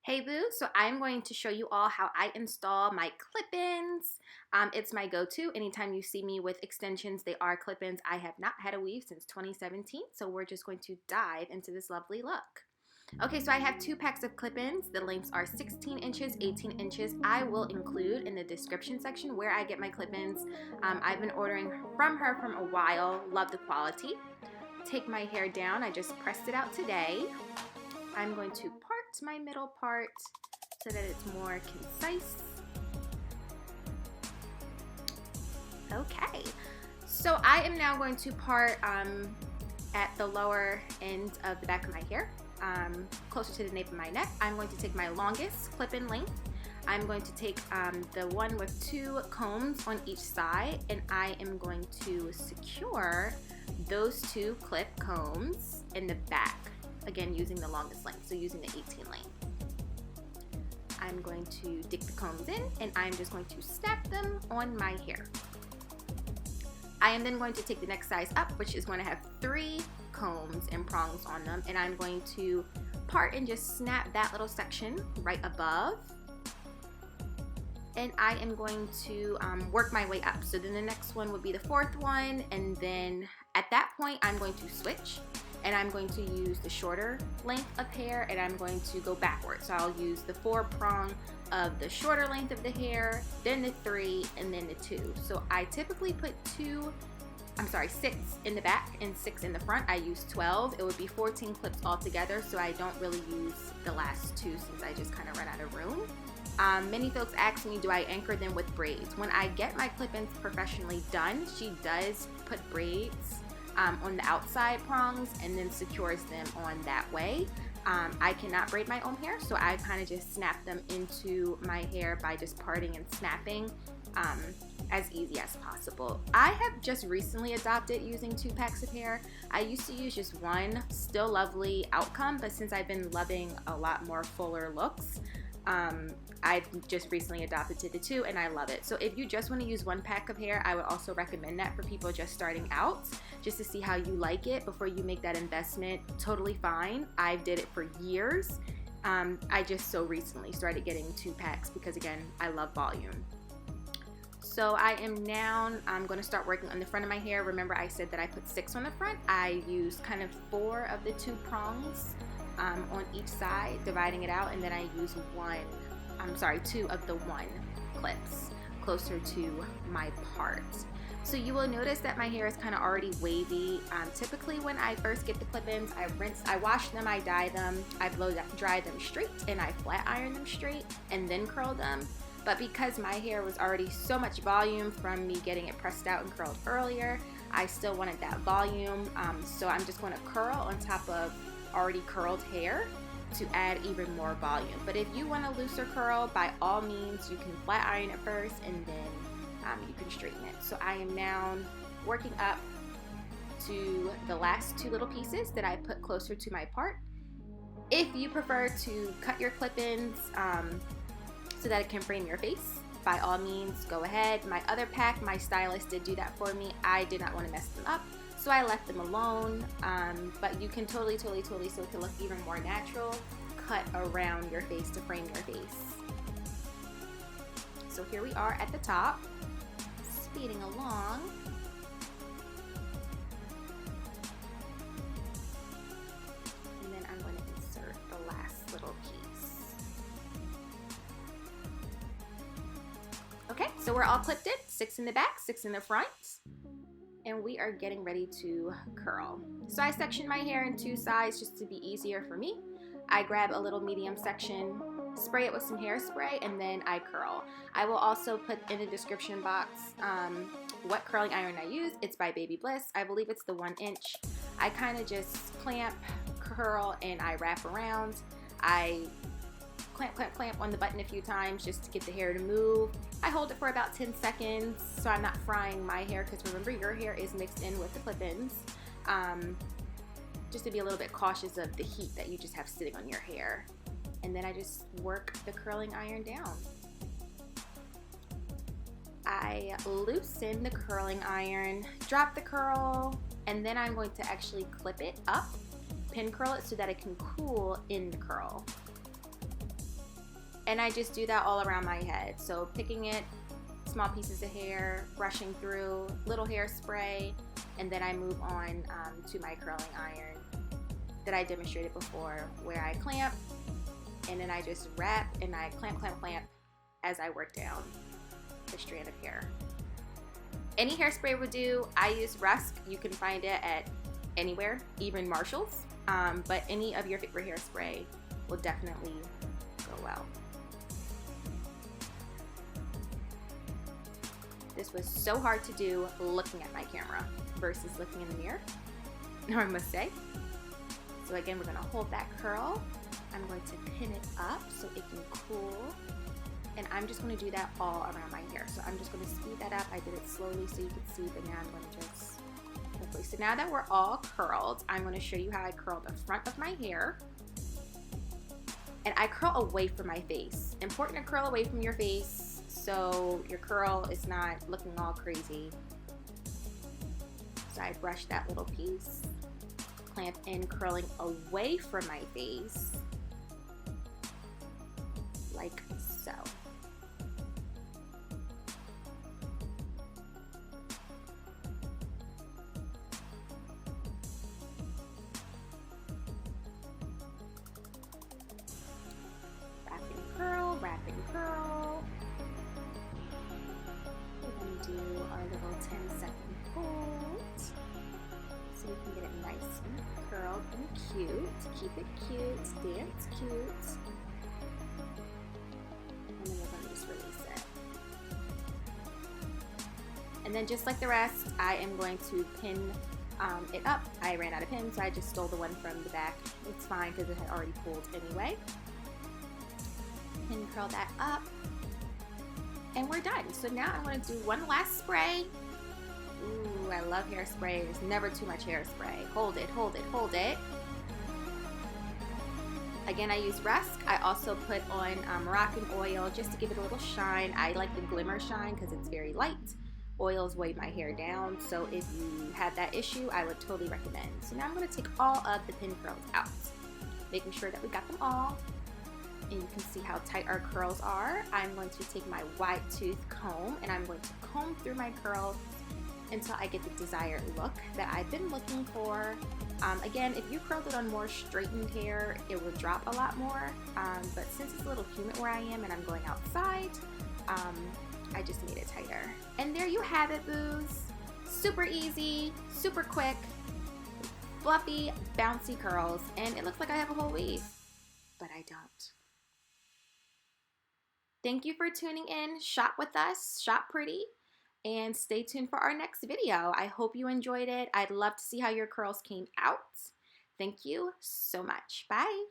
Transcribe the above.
Hey boo, so I'm going to show you all how I install my clip-ins. It's my go-to. Anytime you see me with extensions, they are clip-ins. I have not had a weave since 2017, so we're just going to dive into this lovely look. Okay, so I have 2 packs of clip-ins. The lengths are 16 inches, 18 inches. I will include in the description section where I get my clip-ins. I've been ordering from her from a while. Love the quality. Take my hair down. I just pressed it out today. I'm going to part my middle part so that it's more concise. Okay, so I am now going to part at the lower end of the back of my hair, closer to the nape of my neck. I'm going to take my longest clip-in length. I'm going to take the one with 2 combs on each side, and I am going to secure those 2 clip combs in the back. Again, using the longest length, so using the 18 length. I'm going to dig the combs in, and I'm just going to snap them on my hair. I am then going to take the next size up, which is going to have 3 combs and prongs on them, and I'm going to part and just snap that little section right above. And I am going to work my way up. So then the next one would be the 4th one, and then at that point I'm going to switch. And I'm going to use the shorter length of hair, and I'm going to go backwards. So I'll use the 4 prong of the shorter length of the hair, then the 3, and then the 2. So I typically put 6 in the back and 6 in the front. I use 12. It would be 14 clips altogether, so I don't really use the last 2 since I just kind of run out of room. Many folks ask me, do I anchor them with braids? When I get my clip-ins professionally done, she does put braids on the outside prongs and then secures them on that way. I cannot braid my own hair, so I kind of just snap them into my hair by just parting and snapping as easy as possible. I have just recently adopted using 2 packs of hair. I used to use just 1, still lovely outcome, but since I've been loving a lot more fuller looks, I've just recently adopted to the 2, and I love it. So if you just want to use 1 pack of hair, I would also recommend that for people just starting out, just to see how you like it before you make that investment. Totally fine. I did it for years. I just so recently started getting 2 packs because, again, I love volume. So I am now, I'm going to start working on the front of my hair. Remember I said that I put 6 on the front. I used kind of 4 of the 2 prongs on each side, dividing it out, and then I use 2 of the 1 clips closer to my part. So you will notice that my hair is kind of already wavy. Typically when I first get the clip-ins, I wash them, I dye them, I blow dry them straight, and I flat iron them straight and then curl them. But because my hair was already so much volume from me getting it pressed out and curled earlier, I still wanted that volume. So I'm just going to curl on top of already curled hair to add even more volume. But if you want a looser curl, by all means you can flat iron it first and then you can straighten it. So I am now working up to the last 2 little pieces that I put closer to my part. If you prefer to cut your clip-ins so that it can frame your face, by all means go ahead. My other pack, my stylist did do that for me. I did not want to mess them up, so I left them alone. But you can totally, so it can look even more natural, cut around your face to frame your face. So here we are at the top, speeding along. And then I'm going to insert the last little piece. Okay, so we're all clipped in, 6 in the back, 6 in the front. And we are getting ready to curl. So I section my hair in 2 sides just to be easier for me. I grab a little medium section, spray it with some hairspray, and then I curl. I will also put in the description box what curling iron I use. It's by BaByliss. I believe it's the 1 inch. I kind of just clamp, curl, and I wrap around. I clamp on the button a few times just to get the hair to move. I hold it for about 10 seconds so I'm not frying my hair, because remember, your hair is mixed in with the clip-ins. Just to be a little bit cautious of the heat that you just have sitting on your hair. And then I just work the curling iron down. I loosen the curling iron, drop the curl, and then I'm going to actually clip it up, pin curl it so that it can cool in the curl. And I just do that all around my head. So picking it, small pieces of hair, brushing through, little hairspray, and then I move on to my curling iron that I demonstrated before, where I clamp, and then I just wrap and I clamp, clamp, clamp as I work down the strand of hair. Any hairspray would do. I use Rusk. You can find it at anywhere, even Marshall's, but any of your favorite hairspray will definitely go well. This was so hard to do looking at my camera versus looking in the mirror, I must say. So again, we're gonna hold that curl. I'm going to pin it up so it can cool. And I'm just gonna do that all around my hair. So I'm just gonna speed that up. I did it slowly so you can see, but now I'm gonna just quickly. So now that we're all curled, I'm gonna show you how I curl the front of my hair. And I curl away from my face. Important to curl away from your face so your curl is not looking all crazy. So I brush that little piece, clamp in, curling away from my face, like so. Wrap and curl, wrap and curl. We're going to do our little 10-second hold so we can get it nice and curled and cute. Keep it cute, dance cute. And then we're going to just release it. And then just like the rest, I am going to pin it up. I ran out of pins, so I just stole the one from the back. It's fine because it had already pulled anyway. Pin curl that up. And we're done. So now I'm going to do one last spray. Ooh, I love hairspray. There's never too much hairspray. Hold it, hold it, hold it. Again, I use Rusk. I also put on Moroccanoil just to give it a little shine. I like the Glimmer shine because it's very light. Oils weigh my hair down, so if you have that issue, I would totally recommend. So now I'm going to take all of the pin curls out, making sure that we got them all. And you can see how tight our curls are. I'm going to take my wide tooth comb and I'm going to comb through my curls until I get the desired look that I've been looking for. Again, if you curled it on more straightened hair, it would drop a lot more. But since it's a little humid where I am and I'm going outside, I just made it tighter. And there you have it, boos. Super easy, super quick, fluffy, bouncy curls. And it looks like I have a whole weave, but I don't. Thank you for tuning in. Shop with us, shop pretty, and stay tuned for our next video. I hope you enjoyed it. I'd love to see how your curls came out. Thank you so much. Bye.